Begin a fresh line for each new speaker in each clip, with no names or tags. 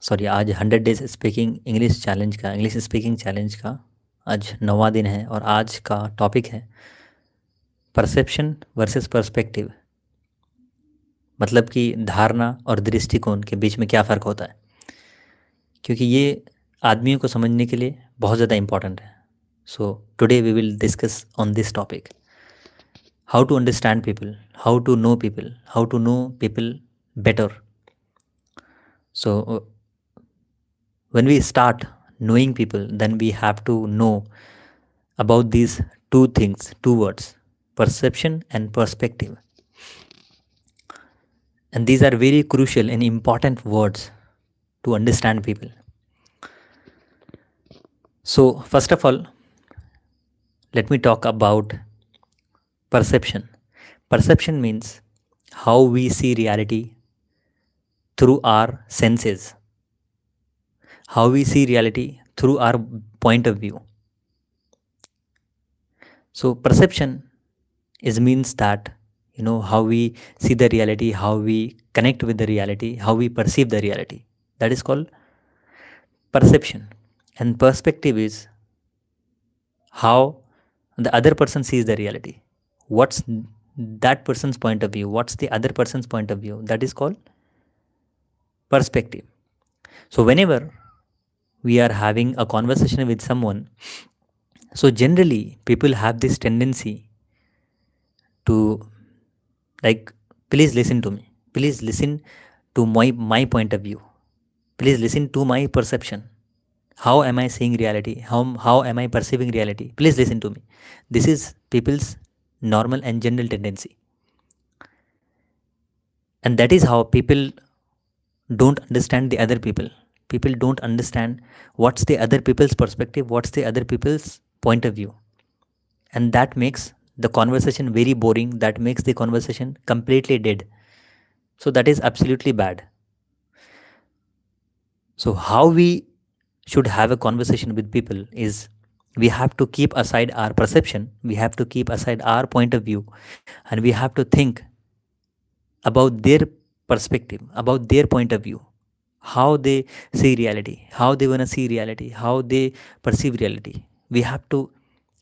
Sorry, आज 100 days speaking English speaking challenge का आज 9वां दिन है और आज का टॉपिक है परसेप्शन वर्सेस पर्सपेक्टिव। मतलब कि धारणा और दृष्टिकोण के बीच में क्या फ़र्क होता है, क्योंकि ये आदमियों को समझने के लिए बहुत ज़्यादा इम्पॉर्टेंट है। So today we will discuss on this topic, how to understand people, how to know people better. So when we start knowing people, then we have to know about these two things, two words, perception and perspective. And these are very crucial and important words to understand people. So first of all, let me talk about perception. Perception means how we see reality through our senses, how we see reality through our point of view. So perception is means that how we see the reality, how we connect with the reality, how we perceive the reality. That is called perception. And perspective is how the other person sees the reality. What's that person's point of view? What's the other person's point of view? That is called perspective. So whenever we are having a conversation with someone, so generally people have this tendency to, like, please listen to me, please listen to my point of view, please listen to my perception, how am I seeing reality, how am I perceiving reality, please listen to me. This is people's normal and general tendency, and that is how people don't understand the other people. People don't understand what's the other people's perspective, what's the other people's point of view, and that makes the conversation very boring, that makes the conversation completely dead. So that is absolutely bad. So how we should have a conversation with people is, we have to keep aside our perception, we have to keep aside our point of view, and we have to think about their perspective, about their point of view, how they see reality, how they want to see reality, how they perceive reality. We have to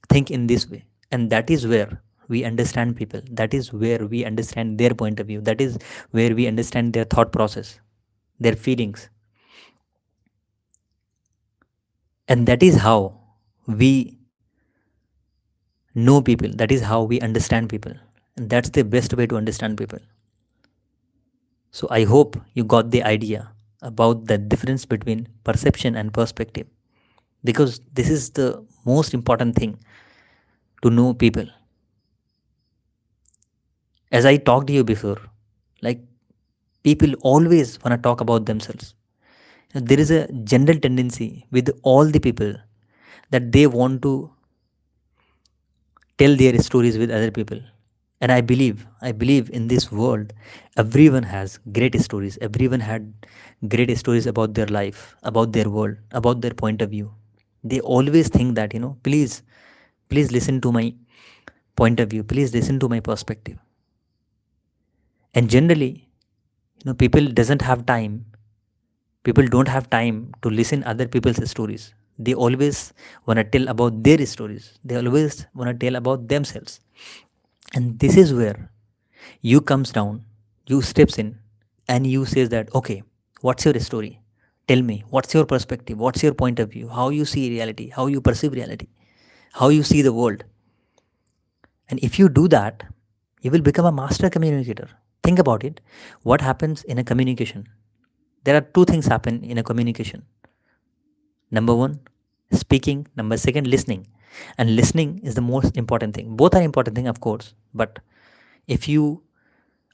think in this way, and that is where we understand people, that is where we understand their point of view, that is where we understand their thought process, their feelings. And that is how we know people, that is how we understand people, and that's the best way to understand people. So I hope you got the idea about the difference between perception and perspective, because this is the most important thing to know people. As I talked to you before, like, people always want to talk about themselves. There is a general tendency with all the people that they want to tell their stories with other people. And I believe in this world, everyone has great stories, everyone had great stories about their life, about their world, about their point of view. They always think that, please listen to my point of view, please listen to my perspective. And generally, people doesn't have time, people don't have time to listen other people's stories. They always want to tell about their stories, they always want to tell about themselves. And this is where you comes down, you steps in, and you says that, okay, what's your story, tell me, what's your perspective, what's your point of view, how you see reality, how you perceive reality, how you see the world. And if you do that, you will become a master communicator. Think about it. What happens in a communication? There are two things happen in a communication. Number one, speaking. Number second, listening. And listening is the most important thing. Both are important thing, of course, but if you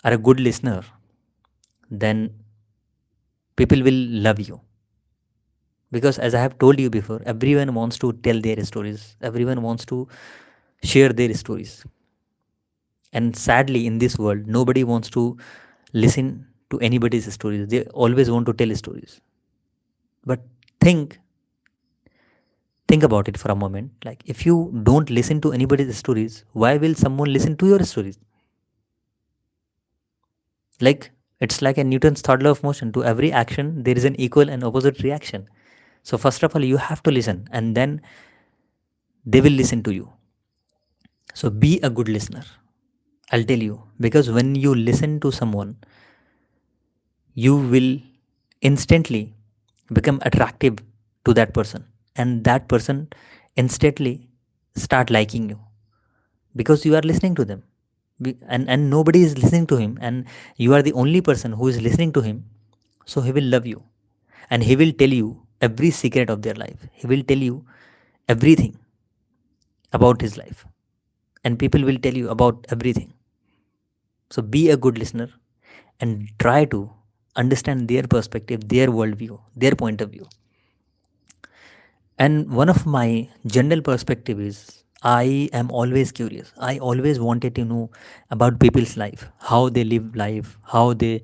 are a good listener, then people will love you. Because as I have told you before, everyone wants to tell their stories, everyone wants to share their stories. And sadly, in this world, nobody wants to listen to anybody's stories. They always want to tell stories. But think think about it for a moment. Like, if you don't listen to anybody's stories, why will someone listen to your stories? Like, It's like a Newton's third law of motion. To every action, there is an equal and opposite reaction. So, first of all, you have to listen, and then they will listen to you. So, be a good listener. I'll tell you, because when you listen to someone, you will instantly become attractive to that person, and that person instantly start liking you because you are listening to them. And nobody is listening to him, and you are the only person who is listening to him. So he will love you, and he will tell you every secret of their life. He will tell you everything about his life, and people will tell you about everything. So be a good listener and try to understand their perspective, their worldview, their point of view. And one of my general perspective is I am always curious. I always wanted to know about people's life, how they live life, how they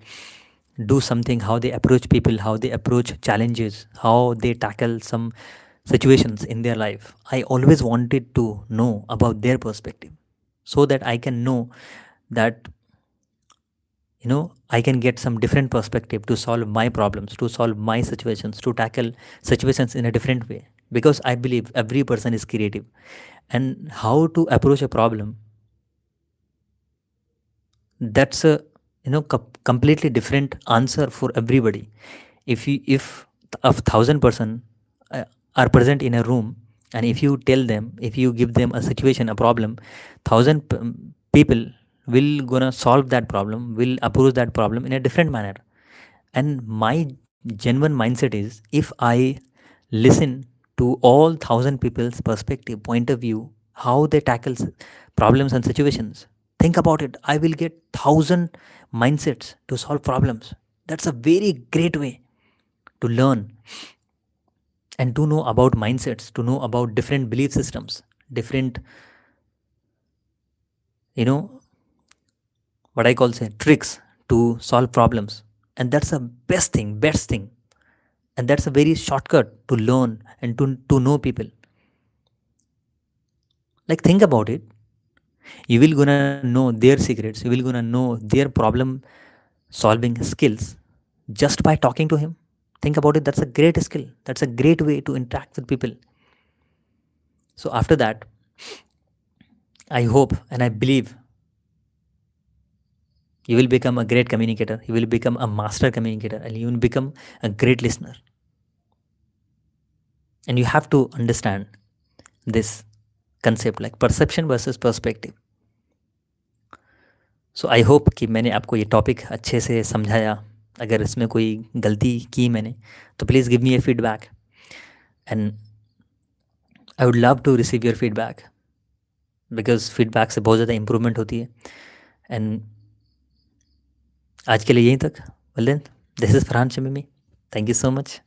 do something, how they approach people, how they approach challenges, how they tackle some situations in their life. I always wanted to know about their perspective so that I can know that I can get some different perspective to solve my problems, to solve my situations, to tackle situations in a different way, because I believe every person is creative, and how to approach a problem, that's a completely different answer for everybody. If a 1,000 person are present in a room, and if you tell them, if you give them a situation, a problem, 1,000 people will gonna solve that problem, will approach that problem in a different manner. And my genuine mindset is, if I listen to all 1,000 people's perspective, point of view, how they tackle problems and situations, think about it, I will get 1,000 mindsets to solve problems. That's a very great way to learn and to know about mindsets, to know about different belief systems, different, you know, what I call say tricks to solve problems. And that's the best thing. And that's a very shortcut to learn and to know people. Like, think about it. You will gonna know their secrets. You will gonna know their problem solving skills just by talking to him. Think about it. That's a great skill. That's a great way to interact with people. So after that, I hope and I believe you will become a great communicator. You will become a master communicator, and you will become a great listener. And you have to understand this concept, like perception versus perspective. So I hope कि मैंने आपको ये topic अच्छे से समझाया. अगर इसमें कोई गलती की मैंने, तो please give me a feedback, and I would love to receive your feedback, because feedback से बहुत ज़्यादा इम्प्रूवमेंट होती है. एंड आज के लिए यहीं तक. Well then, this is Farhan Shamimi. Thank you so much.